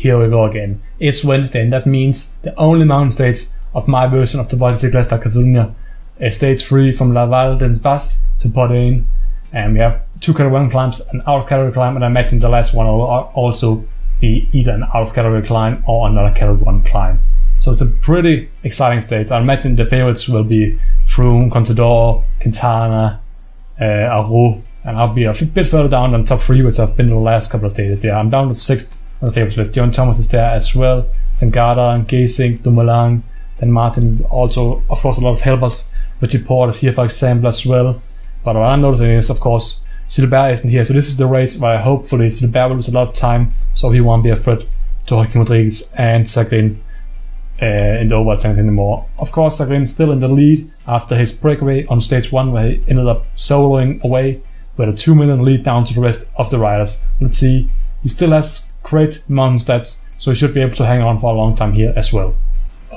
here we go again. It's Wednesday, and that means the only mountain stage of my version of the Volta Ciclista Catalunya is stage 3 from La Val d'en Bas to Portaine, and we have 2 category 1 climbs, an out of category climb, and I imagine the last one will also be either an out of category climb or another category 1 climb. So it's a pretty exciting stage. I imagine the favorites will be Froome, Contador, Quintana, Aru, and I'll be a bit further down than top 3, which I've been in the last couple of stages. Yeah, I'm down to 6th on the favorites list. John Thomas is there as well, Van Garderen, Geesink, Dumoulin, then Martin, also of course a lot of helpers. Richie Porte is here for example as well. But what I'm noticing is of course Gilbert isn't here, so this is the race where hopefully Gilbert will lose a lot of time, so he won't be afraid to Joaquim Rodriguez and Sagrin in the overall standings anymore. Of course, Sagrin still in the lead after his breakaway on stage 1, where he ended up soloing away with a 2-minute lead down to the rest of the riders. Let's see, he still has great mountain stats, so he should be able to hang on for a long time here as well.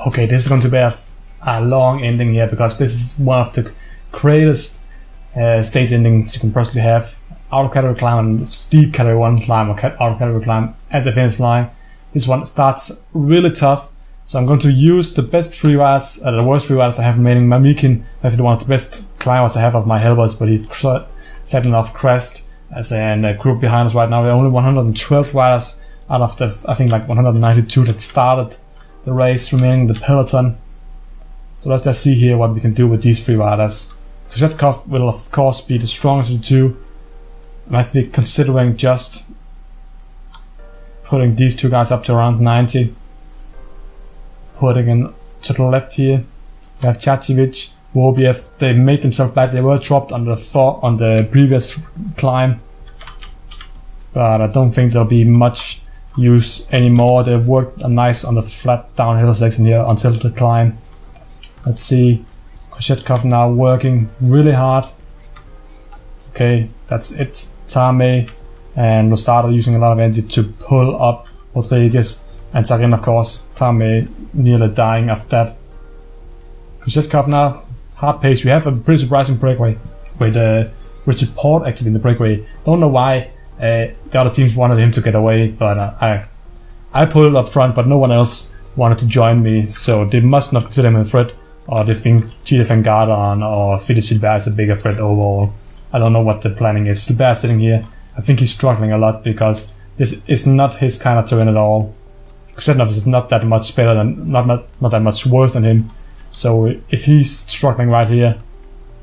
Okay, this is going to be a long ending here, because this is one of the greatest stage endings you can possibly have. Out of category climb and steep category 1 climb, or out of category climb at the finish line. This one starts really tough, so I'm going to use the best 3 riders, the worst 3 riders I have remaining. Mamikin is one of the best climbers I have of my helpers, but he's sadly enough crashed as a group behind us right now. There are only 112 riders out of the, I think, like 192 that started the race remaining in the peloton. So let's just see here what we can do with these 3 riders. TINKOFF will of course be the strongest of the 2. I'm actually considering just putting these 2 guys up to around 90. Putting in to the left here, we have Chacevic, Wobiev. They made themselves bad. They were dropped on the previous climb, but I don't think there'll be much use anymore. They've worked nice on the flat downhill section here until the climb. Let's see, TINKOFF now working really hard. Okay, that's it. Tame and Losada using a lot of energy to pull up Rodriguez. And Sagrin, of course, Tame nearly dying of that. TINKOFF now, hard pace. We have a pretty surprising breakaway with Richie Porte actually in the breakaway. Don't know why the other teams wanted him to get away, but I pulled up front, but no one else wanted to join me, so they must not consider him a threat, or they think Gilles Van Garderen or Philippe Gilbert is a bigger threat overall. I don't know what the planning is. Gilbert sitting here, I think he's struggling a lot because this is not his kind of terrain at all. TINKOFF is not that much better than, not that much worse than him. So if he's struggling right here,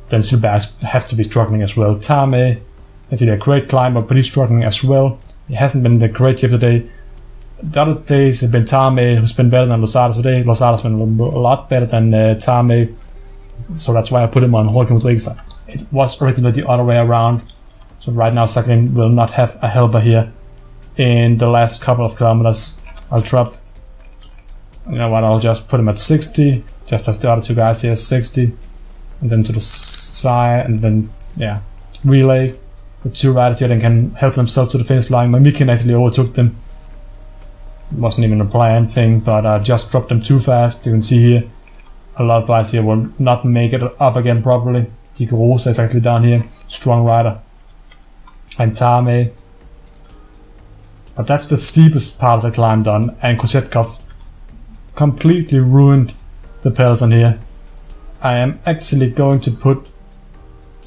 then Gilbert has to be struggling as well. Tame, I see a great climber, but he's struggling as well. He hasn't been the great shape today. The other days have been Tame, who's been better than Losada today. Losada's been a lot better than Tame, so that's why I put him on Joaquim Rodriguez. It was originally the other way around. So right now Sagrin will not have a helper here in the last couple of kilometers. I'll drop, you know what, I'll just put him at 60, just as the other 2 guys here, 60, and then to the side, and then, yeah, relay. The 2 riders here then can help themselves to the finish line. Mamikin actually overtook them. It wasn't even a planned thing, but I just dropped them too fast. You can see here, a lot of riders here will not make it up again properly. Dico Rosa is actually down here, strong rider. And Tame. But that's the steepest part of the climb done, and TINKOFF completely ruined the peloton here. I am actually going to put...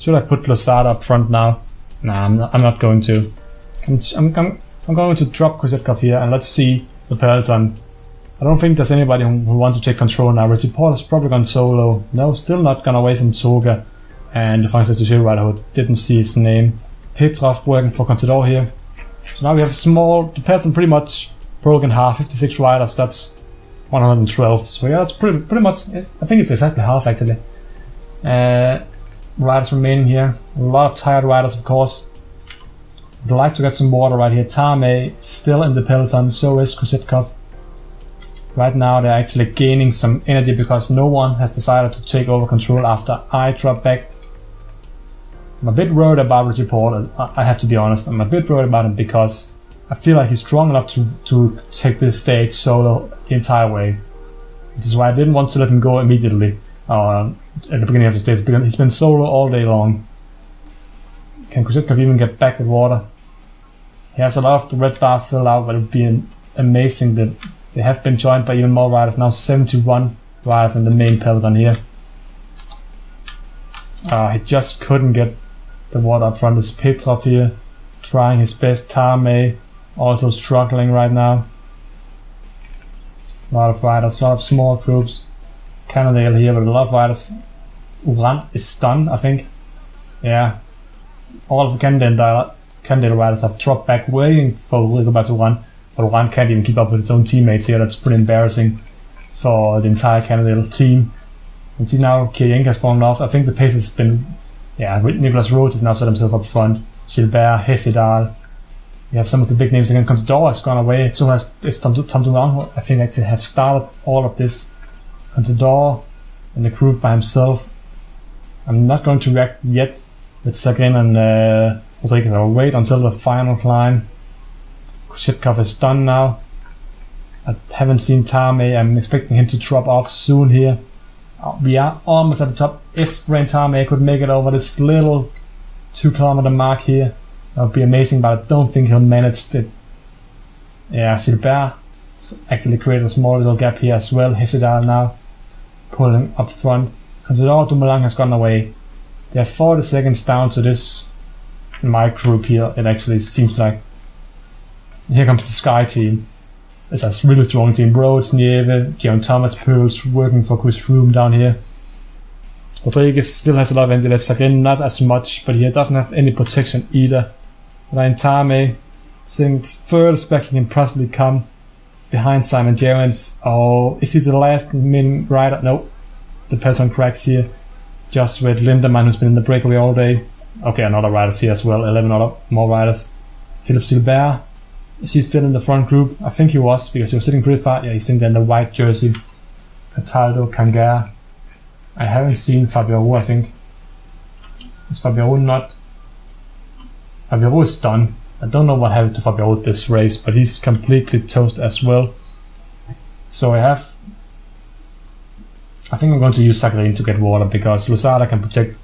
Should I put Losada up front now? Nah, I'm not going to. I'm going to drop TINKOFF here, and let's see the peloton. I don't think there's anybody who wants to take control now. Richie Porte has probably gone solo. No, still not gone away from Soga and the Francis Duchel rider who didn't see his name. Petrov working for Contador here. So now we have the peloton pretty much broken half, 56 riders, that's 112. So yeah, that's pretty much, I think it's exactly half actually. Riders remaining here, a lot of tired riders of course. I'd like to get some water right here. Tame still in the peloton, so is TINKOFF. Right now they're actually gaining some energy because no one has decided to take over control after I drop back. I'm a bit worried about Richie Porte, I have to be honest. I'm a bit worried about him because I feel like he's strong enough to take this stage solo the entire way. Which is why I didn't want to let him go immediately at the beginning of the stage, because he's been solo all day long. Can TINKOFF even get back with water? He has a lot of the red bar filled out, but it would be amazing that they have been joined by even more riders. Now 71 riders in the main peloton here. He just couldn't get the water up front. It's TINKOFF here, trying his best. Tarme also struggling right now. A lot of riders, a lot of small groups. Cannondale here with a lot of riders. Uran is done, I think. Yeah. All of the Cannondale riders have dropped back waiting for Rigoberto to run. But Uran can't even keep up with his own teammates here. That's pretty embarrassing for the entire Cannondale team. And see now Kirienka has fallen off. I think the pace has been, with Nicolas Rhodes has now set himself up front. Gilbert, Hesjedal. You have some of the big names again. Contador has gone away. So it's Tom Dumoulin, I think, actually have started all of this. Contador in the group by himself. I'm not going to react yet with Sagrin and Rodriguez. I'll wait until the final climb. Kushevkov is done now. I haven't seen Tarme. I'm expecting him to drop off soon here. We are almost at the top. If Rein Tarme could make it over this little 2 kilometer mark here, that would be amazing, but I don't think he'll manage it. Yeah, Gilbert actually created a small little gap here as well. Hesjedal now pulling up front. Contador Dumoulin has gone away. They are 40 seconds down to this, in my group here. It actually seems like. Here comes the Sky team. It's a really strong team. Rhodes, Nieve, Geraint Thomas, Pearls working for Chris Froome down here. Rodriguez still has a lot of energy left. Sagrin not as much, but he doesn't have any protection either. Rein Tarme sitting furthest back. He can possibly come behind Simon Gerrans. Oh, is he the last min rider? No. The peloton cracks here. Just with Lindemann, who's been in the breakaway all day. Okay, another riders here as well. 11 other more riders. Philippe Gilbert. Is he still in the front group? I think he was, because he was sitting pretty far. Yeah, he's sitting there in the white jersey. Cataldo, Kangar. I haven't seen Fabio, I think. Is Fabio not? Fabio is done. I don't know what happened to Fabio with this race, but he's completely toast as well. So I think I'm going to use Sagrin to get water, because Losada can protect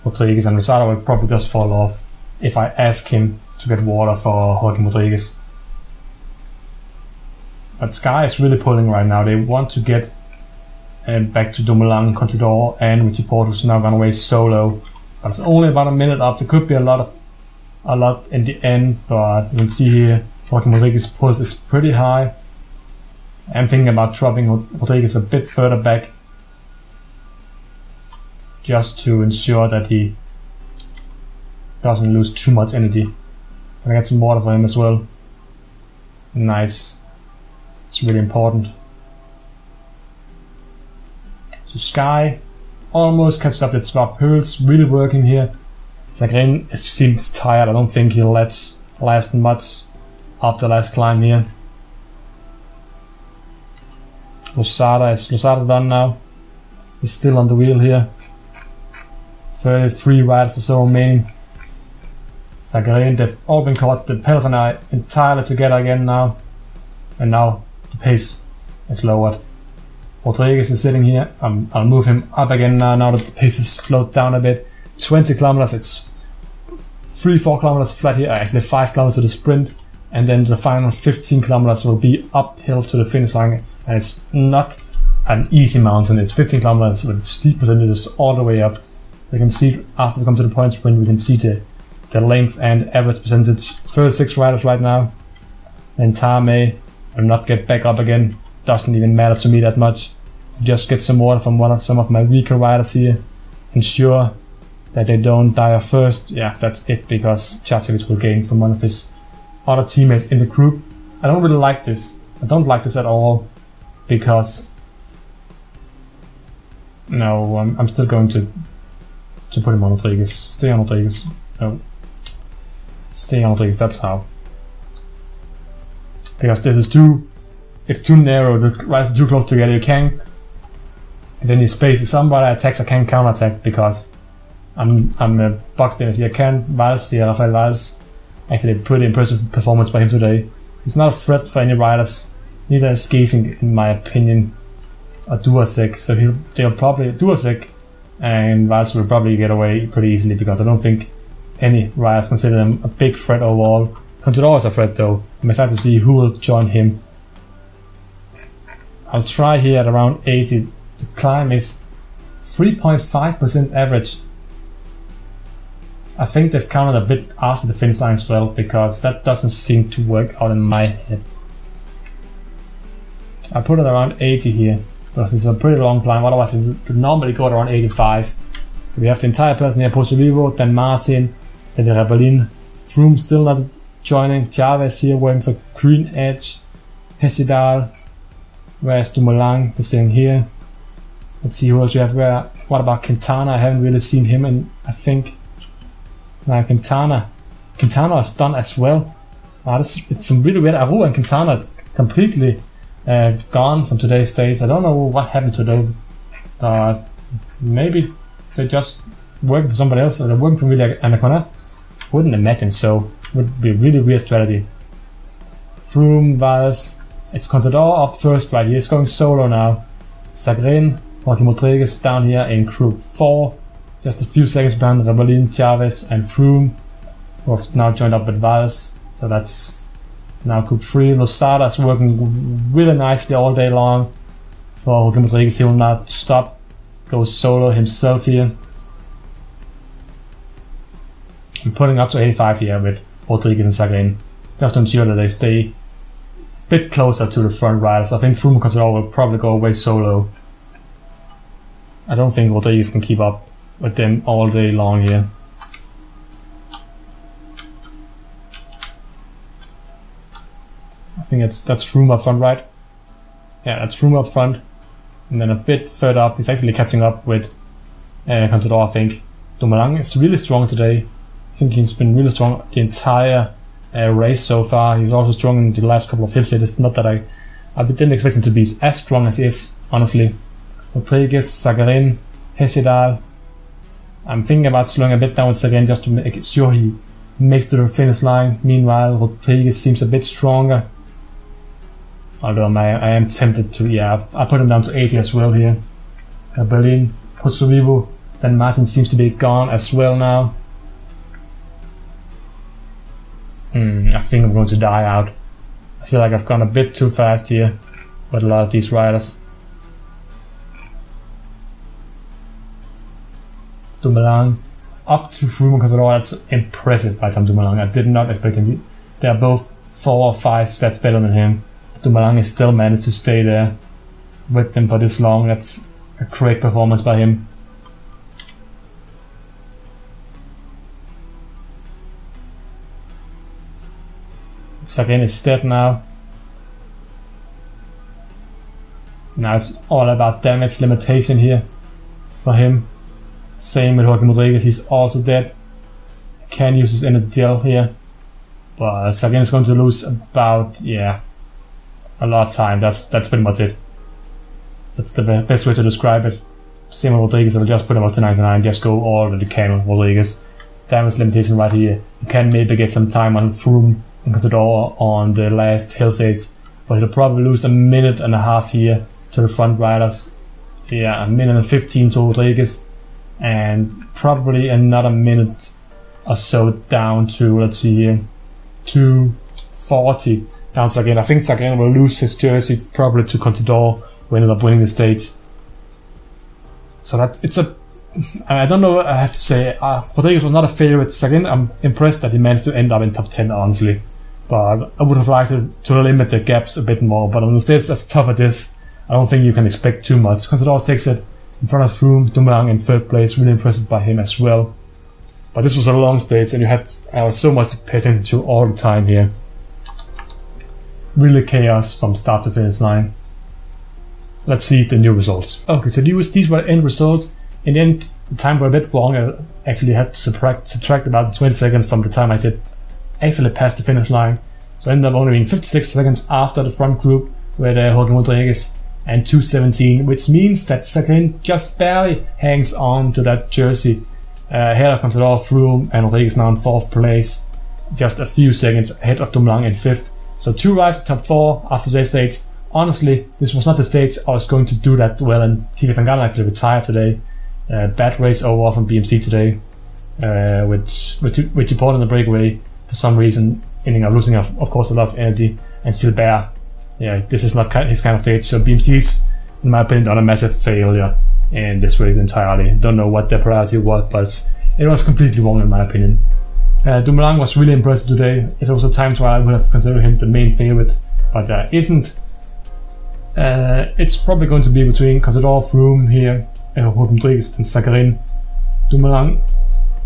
Rodriguez, and Losada will probably just fall off if I ask him to get water for Joaquim Rodriguez. But Sky is really pulling right now. They want to get back to Dumoulin, Contador, and Richie Porte, who's now gone away solo. But it's only about a minute up. There could be a lot in the end, but you can see here Joaquim Rodriguez's pulse is pretty high. I'm thinking about dropping Rodriguez a bit further back, just to ensure that he doesn't lose too much energy. Gonna get some water for him as well. Nice. It's really important. So Sky almost catches up with Swap. Pearls really working here. Sagrin seems tired. I don't think he'll last much after the last climb here. Losada is done now. He's still on the wheel here. 33 riders or so remaining. Sagrin, they've all been caught. The peloton are entirely together again now. And now the pace is lowered. Rodriguez is sitting here. I'll move him up again now that the pace has slowed down a bit. 20 kilometers, it's 3-4 kilometers flat here. Actually 5 kilometers to the sprint. And then the final 15 kilometers will be uphill to the finish line. And it's not an easy mountain. It's 15 kilometers with steep percentages all the way up. We can see after we come to the point sprint, we can see the length and average percentage. 36 riders right now. And Tarme will not get back up again. Doesn't even matter to me that much. Just get some water from some of my weaker riders here. Ensure that they don't die off first. Yeah, that's it, because Chachevich will gain from one of his other teammates in the group. I don't really like this. I don't like this at all, because no, I'm still going to put him on Rodriguez. Stay on Rodriguez. No. Stay on Rodriguez, that's how. Because this is it's too narrow, the riders are too close together. You can't get any space. If somebody attacks, I can't counterattack, because I'm a boxed in here. Valls here, Rafael Valls. Actually, pretty impressive performance by him today. He's not a threat for any riders. Neither is Gesing, in my opinion, or Duasek. So they'll probably Duasek and Valls will probably get away pretty easily, because I don't think any riders consider them a big threat overall. Contador is a threat though. I'm excited to see who will join him. I'll try here at around 80. The climb is 3.5% average. I think they've counted a bit after the finish line as well, because that doesn't seem to work out in my head. I put it around 80 here, because it's a pretty long climb, otherwise it would normally go at around 85. We have the entire person here, Pozzovivo, then Martin, then the Rebellin. Froome still not joining, Chavez here working for Green Edge, Hesjedal, where's Dumoulin, the same here. Let's see who else we have. What about Quintana? I haven't really seen him, and I think Quintana is done as well. It's some really weird. Aru and Quintana completely gone from today's stage. I don't know what happened to them. Maybe they just working for somebody else, or they're working for Villa Anacona. Wouldn't imagine so. Would be a really weird strategy. Froome, Valls. It's Contador up first right here. He's going solo now. Sagrin, Joaquim Rodriguez down here in group 4. Just a few seconds behind Rebellin, Chavez and Froome, who have now joined up with Valls. So that's now group 3. Losada is working really nicely all day long for Joaquim Rodriguez. He will not stop. Goes solo himself here. I'm putting up to 85 here with Rodriguez and Sagrin, just to ensure that they stay a bit closer to the front riders. I think Froome and Contador will probably go away solo. I don't think Rodriguez can keep up with them all day long here. I think that's Froome up front, right? Yeah, that's Froome up front. And then a bit further up, he's actually catching up with Contador, I think. Dumoulin is really strong today. I think he's been really strong the entire race so far. He's also strong in the last couple of hills. It's not that I didn't expect him to be as strong as he is, honestly. Rodriguez, Sagrin, Hesjedal. I'm thinking about slowing a bit down with Sagrin just to make sure he makes it to the finish line. Meanwhile, Rodriguez seems a bit stronger. Although I am tempted to, yeah, I put him down to 80 as well here. Berlin, Pozzovivo, then Martin seems to be gone as well now. I think I'm going to die out. I feel like I've gone a bit too fast here with a lot of these riders. Dumoulin up to Froome and Contador. That's impressive by Tom Dumoulin. I did not expect him. They are both 4 or 5 stats better than him. Dumoulin has still managed to stay there with them for this long. That's a great performance by him. Sagrin is dead now. Now it's all about damage limitation here for him. Same with Joaquim Rodriguez, he's also dead. Can use his energy gel here. But Sagrin is going to lose about, yeah, a lot of time. That's pretty much it. That's the best way to describe it. Same with Rodriguez, I'll just put him up to 99, just go all that you can with Rodriguez. Damage limitation right here. You can maybe get some time on Froome and Contador on the last hill stage, but he'll probably lose a minute and a half here to the front riders. Yeah, a minute and 15 to Rodriguez, and probably another minute or so down to, let's see here, 2:40 down Sagrin. I think Sagrin will lose his jersey probably to Contador, who ended up winning the stage. So that it's a, I don't know, I have to say, Rodriguez was not a favorite. Sagrin, I'm impressed that he managed to end up in top 10, honestly. But I would have liked to limit the gaps a bit more. But on the stage as tough as this, I don't think you can expect too much. Contador takes it in front of Froome, Dumoulin in 3rd place, really impressed by him as well. But this was a long stage, and you have so much to pay attention to all the time here. Really chaos from start to finish line. Let's see the new results. Okay, so these were the end results. In the end, the time were a bit wrong. I actually had to subtract about 20 seconds from the time I did actually pass the finish line. So I ended up only being 56 seconds after the front group with Joaquim Rodriguez and 2:17, which means that Sagrin just barely hangs on to that jersey. Ahead of Contador, Froome and Rodriguez now in 4th place, just a few seconds ahead of Dumoulin in 5th. So 2 rides to top 4 after today's stage. Honestly, this was not the stage I was going to do that well, and TJ Van Galen actually retired today. Bad race overall from BMC today, which he pulled in the breakaway for some reason. ending up losing, of course, a lot of energy. And Gilbert, yeah, this is not his kind of stage. So BMC's, in my opinion, done a massive failure in this race entirely. Don't know what their priority was, but it was completely wrong in my opinion. Dumoulin was really impressive today. It was a times where I would have considered him the main favorite, but isn't. It's probably going to be between Contador, Froome here, Rodriguez and Sakharin. Dumoulin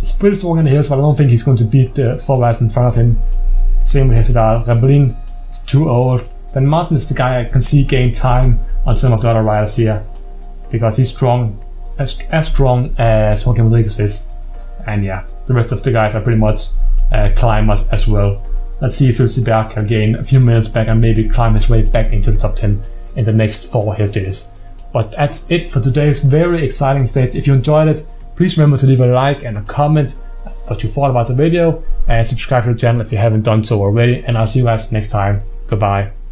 is pretty strong in the hills, but I don't think he's going to beat the 4 guys in front of him. Same with Hesjedal. Rebellin is too old. Then Martin is the guy I can see gain time on some of the other riders here, because he's strong, as strong as Joaquin Rodriguez is. And yeah, the rest of the guys are pretty much climbers as well. Let's see if Gilbert can gain a few minutes back and maybe climb his way back into the top 10 in the next 4 hill days. But that's it for today's very exciting stage. If you enjoyed it, please remember to leave a like and a comment what you thought about the video, and subscribe to the channel if you haven't done so already, and I'll see you guys next time. Goodbye.